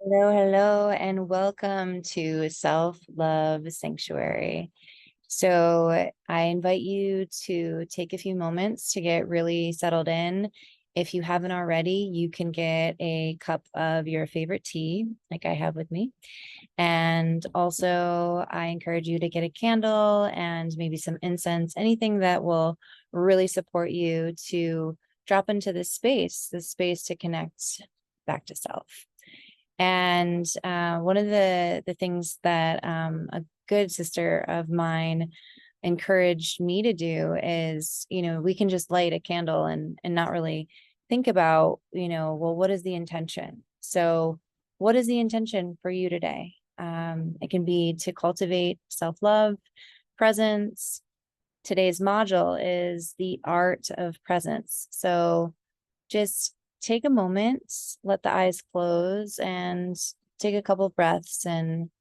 Hello, hello, and welcome to Self Love Sanctuary. So, I invite you to take a few moments to get really settled in. If you haven't already, you can get a cup of your favorite tea, like I have with me. And also, I encourage you to get a candle and maybe some incense, anything that will really support you to drop into this space to connect back to self. And one of the things that a good sister of mine encouraged me to do is, we can just light a candle and not really think about, well, what is the intention? So, what is the intention for you today? It can be to cultivate self-love, presence. Today's module is the art of presence. So, just take a moment, let the eyes close, and take a couple breaths and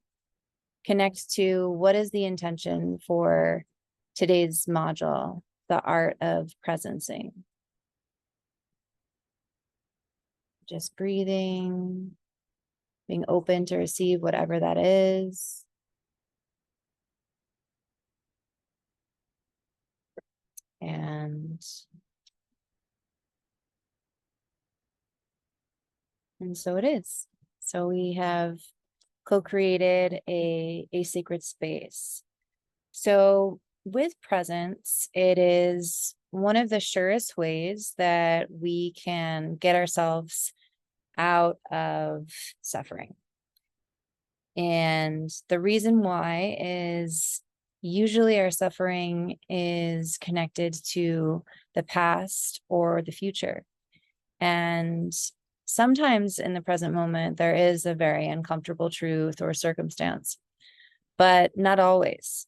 connect to what is the intention for today's module, the art of presencing. Just breathing, being open to receive whatever that is. And so it is. So we have co-created a sacred space. So with presence, it is one of the surest ways that we can get ourselves out of suffering. And the reason why is usually our suffering is connected to the past or the future. And sometimes in the present moment, there is a very uncomfortable truth or circumstance, but not always.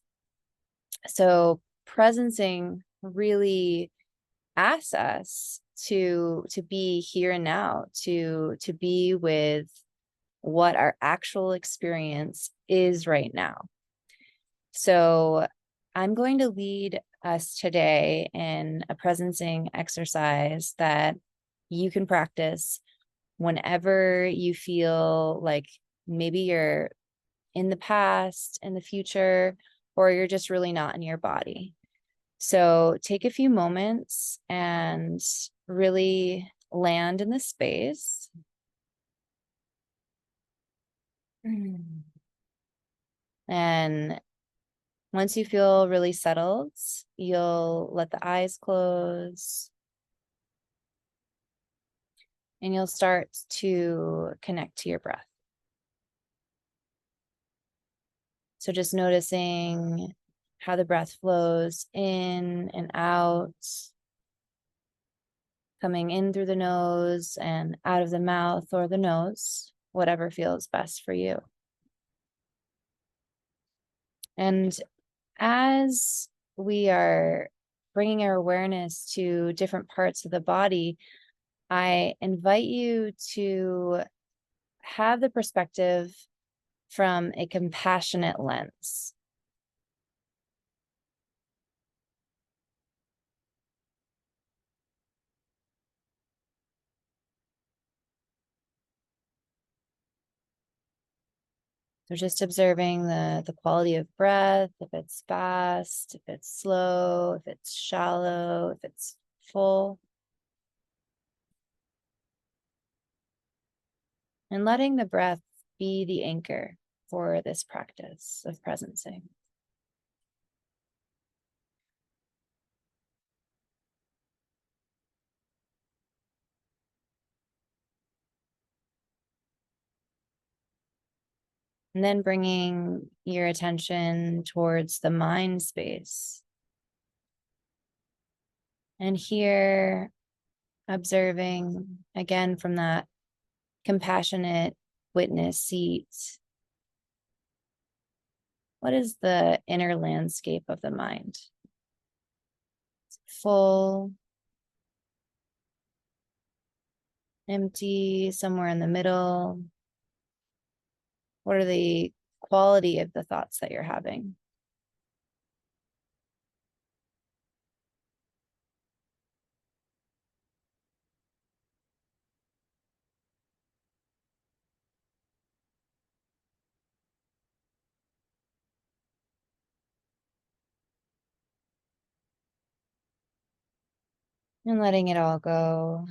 So presencing really asks us to be here and now, to be with what our actual experience is right now. So I'm going to lead us today in a presencing exercise that you can practice whenever you feel like maybe you're in the past, in the future, or you're just really not in your body. So take a few moments and really land in the space. And once you feel really settled, you'll let the eyes close and you'll start to connect to your breath. So just noticing how the breath flows in and out, coming in through the nose and out of the mouth or the nose, whatever feels best for you. And as we are bringing our awareness to different parts of the body, I invite you to have the perspective from a compassionate lens. So just observing the quality of breath, if it's fast, if it's slow, if it's shallow, if it's full. And letting the breath be the anchor for this practice of presencing. And then bringing your attention towards the mind space. And here, observing again from that compassionate witness seat. What is the inner landscape of the mind? Is it full, empty, somewhere in the middle? What are the quality of the thoughts that you're having? and letting it all go.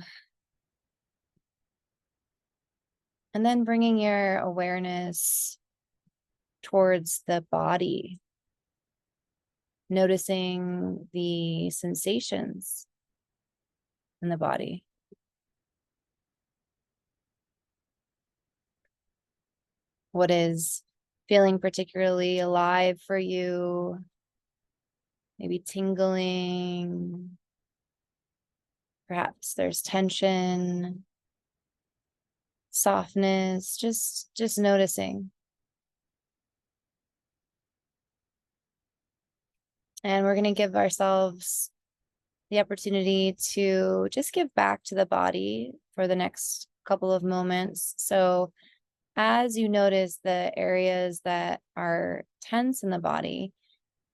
And then bringing your awareness towards the body, noticing the sensations in the body. What is feeling particularly alive for you? Maybe tingling. Perhaps there's tension, softness, just noticing. And we're going to give ourselves the opportunity to just give back to the body for the next couple of moments. So as you notice the areas that are tense in the body,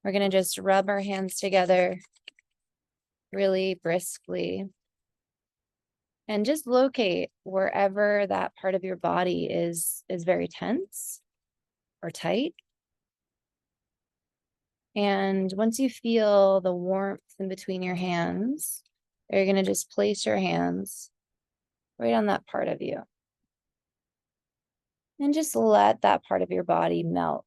we're going to just rub our hands together really briskly and just locate wherever that part of your body is very tense or tight. And once you feel the warmth in between your hands, you're going to just place your hands right on that part of you. And just let that part of your body melt.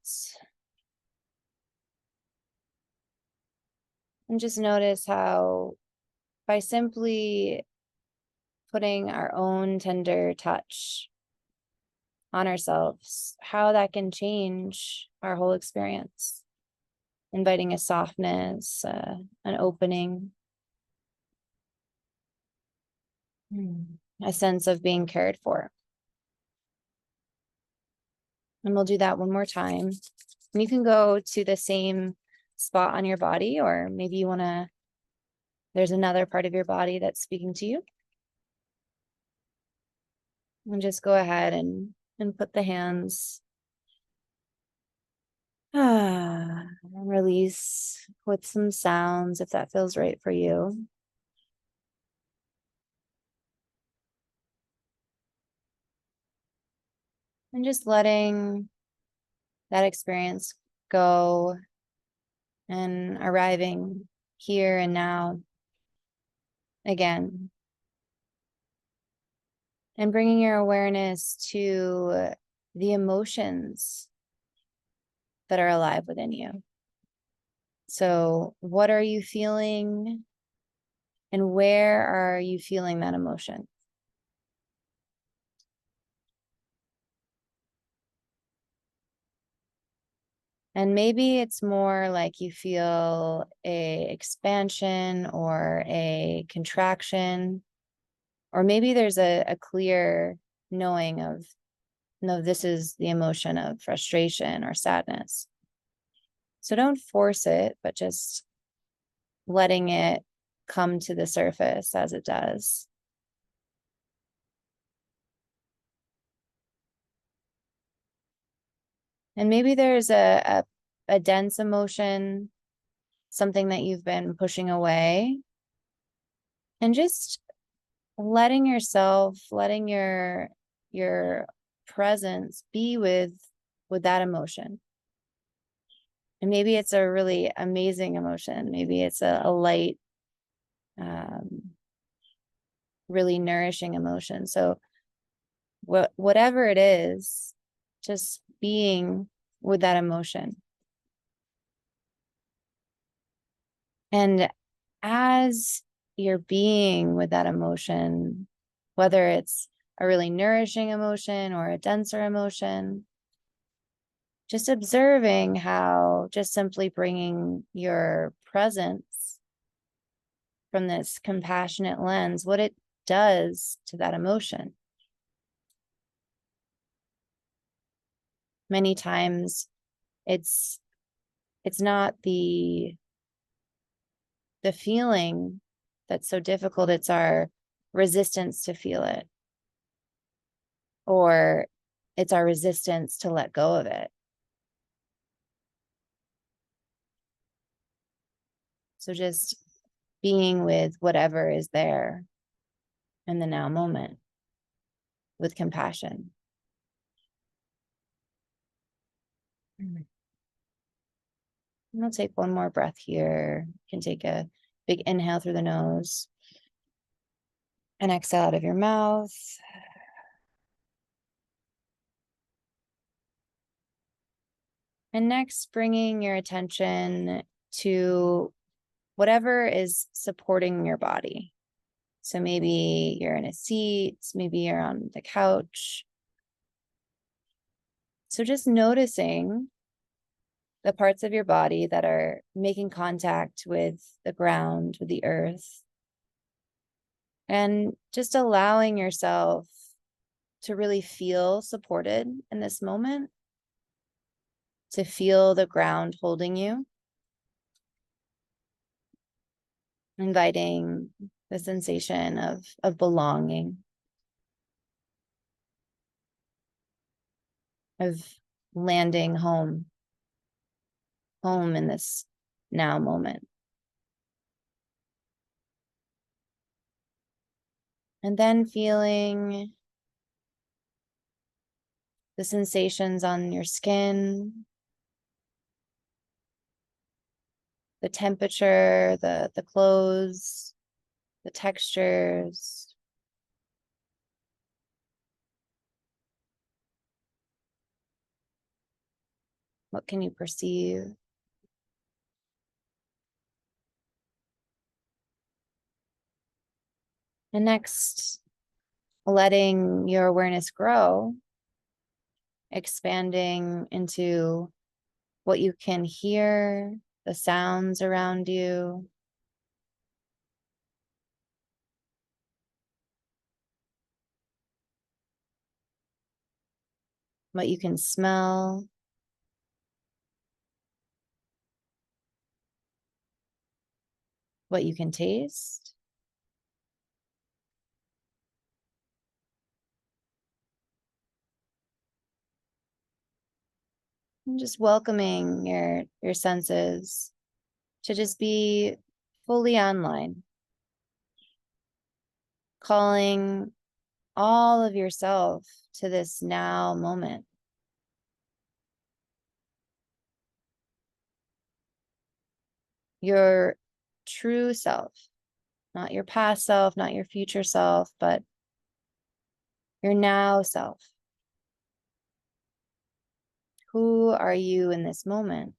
And just notice how by simply putting our own tender touch on ourselves, how that can change our whole experience, inviting a softness, an opening, a sense of being cared for. And we'll do that one more time. And you can go to the same spot on your body, or maybe you want to, there's another part of your body that's speaking to you. And just go ahead and put the hands and release with some sounds if that feels right for you. And just letting that experience go and arriving here and now again. And bringing your awareness to the emotions that are alive within you. So, what are you feeling and where are you feeling that emotion? And maybe it's more like you feel a expansion or a contraction, or maybe there's a clear knowing of, no, this is the emotion of frustration or sadness. So don't force it, but just letting it come to the surface as it does. And maybe there's a dense emotion, something that you've been pushing away, and just letting yourself, letting your presence be with that emotion. And maybe it's a really amazing emotion. Maybe it's a light, really nourishing emotion. So whatever it is, just being with that emotion. And as you're being with that emotion, whether it's a really nourishing emotion or a denser emotion, just observing how just simply bringing your presence from this compassionate lens, what it does to that emotion. Many times it's not the feeling that's so difficult, it's our resistance to feel it, or it's our resistance to let go of it. So just being with whatever is there in the now moment with compassion. And we'll take one more breath here. You can take a big inhale through the nose And exhale out of your mouth. And next, bringing your attention to whatever is supporting your body. So maybe you're in a seat, maybe you're on the couch. So just noticing the parts of your body that are making contact with the ground, with the earth, and just allowing yourself to really feel supported in this moment, to feel the ground holding you, inviting the sensation of belonging, of landing home in this now moment. And then feeling the sensations on your skin, the temperature, the clothes, the textures. What can you perceive? And next, letting your awareness grow, expanding into what you can hear, the sounds around you, what you can smell, what you can taste. And just welcoming your senses to just be fully online, calling all of yourself to this now moment. Your true self, not your past self, not your future self, but your now self. Who are you in this moment?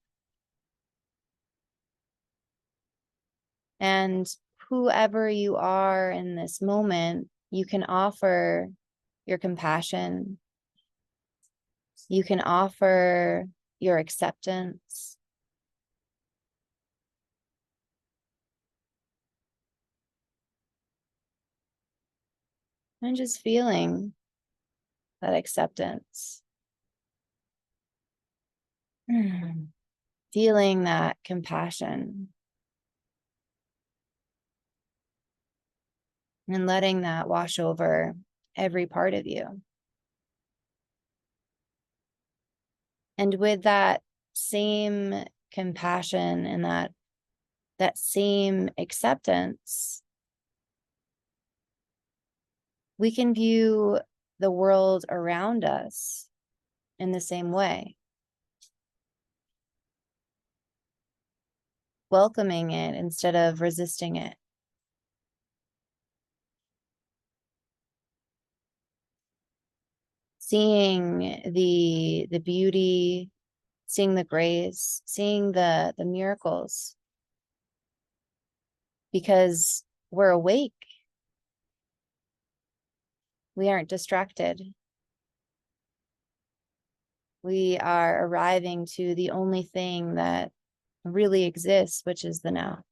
And whoever you are in this moment, you can offer your compassion. You can offer your acceptance. And just feeling that acceptance. Feeling that compassion. And letting that wash over every part of you. And with that same compassion and that same acceptance, we can view the world around us in the same way, welcoming it instead of resisting it. Seeing the beauty, seeing the grace, seeing the miracles, because we're awake. We aren't distracted. We are arriving to the only thing that really exists, which is the now.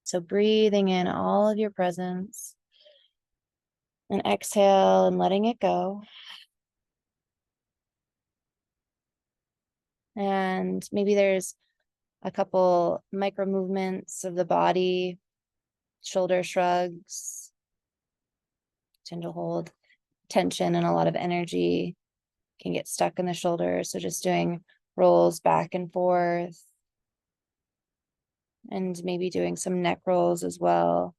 So breathing in all of your presence and exhale and letting it go. And maybe there's a couple micro movements of the body, shoulder shrugs, tend to hold tension and a lot of energy can get stuck in the shoulders. So just doing rolls back and forth and maybe doing some neck rolls as well.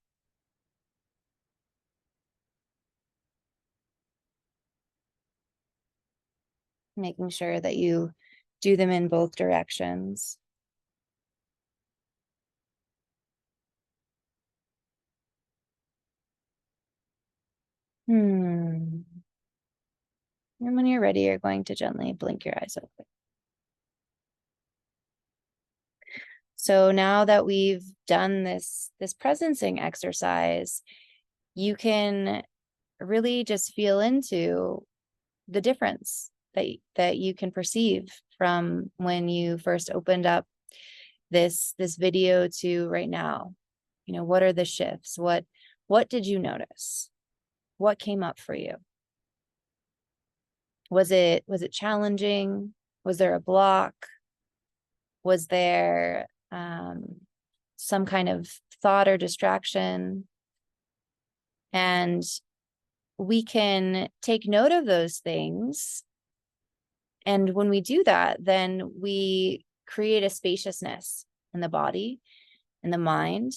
Making sure that you do them in both directions. And when you're ready, you're going to gently blink your eyes open. So now that we've done this presencing exercise, you can really just feel into the difference that you can perceive from when you first opened up this video to right now. You know, what are the shifts? What did you notice? What came up for you? Was it challenging? Was there a block? Was there some kind of thought or distraction? And we can take note of those things. And when we do that, then we create a spaciousness in the body, in the mind,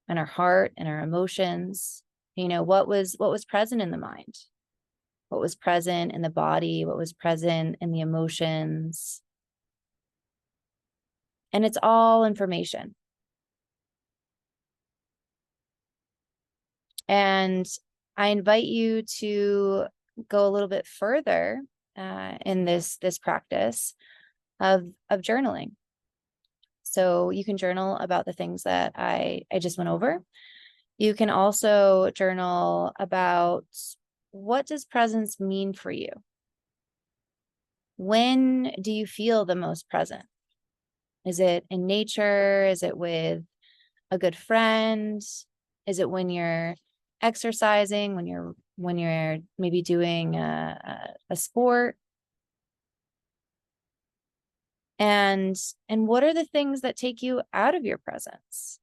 and our heart and our emotions. You know, what was present in the mind? What was present in the body? What was present in the emotions? And it's all information. And I invite you to go a little bit further in this practice of journaling. So you can journal about the things that I just went over. You can also journal about, what does presence mean for you? When do you feel the most present? Is it in nature? Is it with a good friend? Is it when you're exercising, when you're maybe doing a sport? And what are the things that take you out of your presence?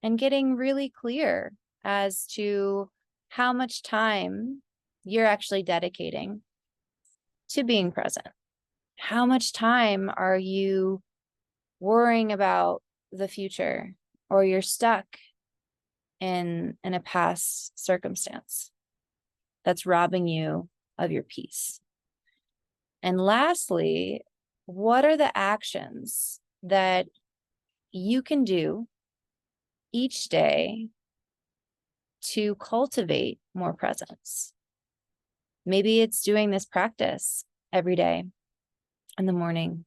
And getting really clear as to how much time you're actually dedicating to being present. How much time are you worrying about the future, or you're stuck in a past circumstance that's robbing you of your peace? And lastly, what are the actions that you can do each day to cultivate more presence? Maybe it's doing this practice every day in the morning.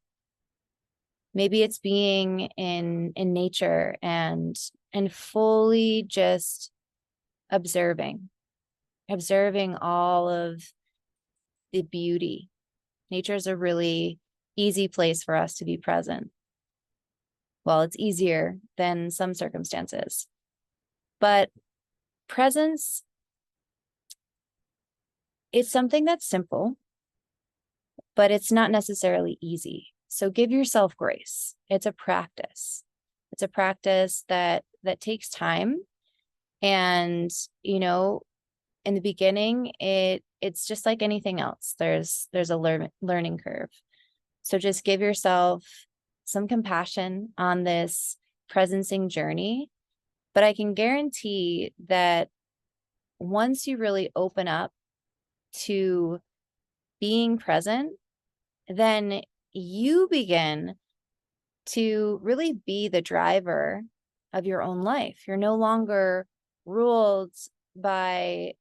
Maybe it's being in nature and fully just observing all of the beauty. Nature is a really easy place for us to be present. Well, it's easier than some circumstances. But presence, it's something that's simple, but it's not necessarily easy. So give yourself grace. It's a practice. It's a practice that takes time. And, you know, in the beginning, it's just like anything else. There's a learning curve. So just give yourself some compassion on this presencing journey. But I can guarantee that once you really open up to being present, then you begin to really be the driver of your own life. You're no longer ruled by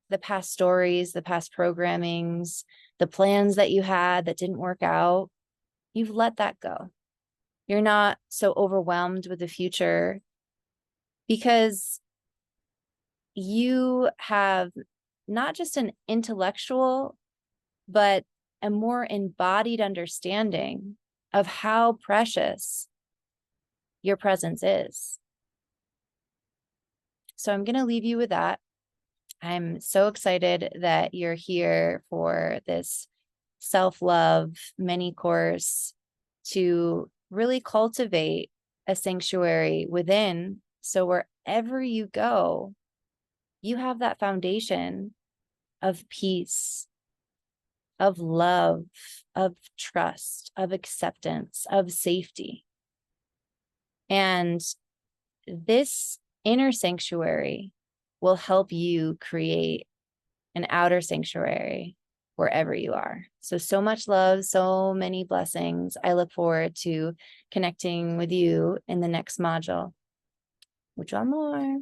the past stories, the past programmings, the plans that you had that didn't work out. You've let that go. You're not so overwhelmed with the future because you have not just an intellectual, but a more embodied understanding of how precious your presence is. So I'm going to leave you with that. I'm so excited that you're here for this self-love mini course to really cultivate a sanctuary within. So wherever you go, you have that foundation of peace, of love, of trust, of acceptance, of safety. And this inner sanctuary will help you create an outer sanctuary wherever you are. So much love, so many blessings. I look forward to connecting with you in the next module. Mucho amor.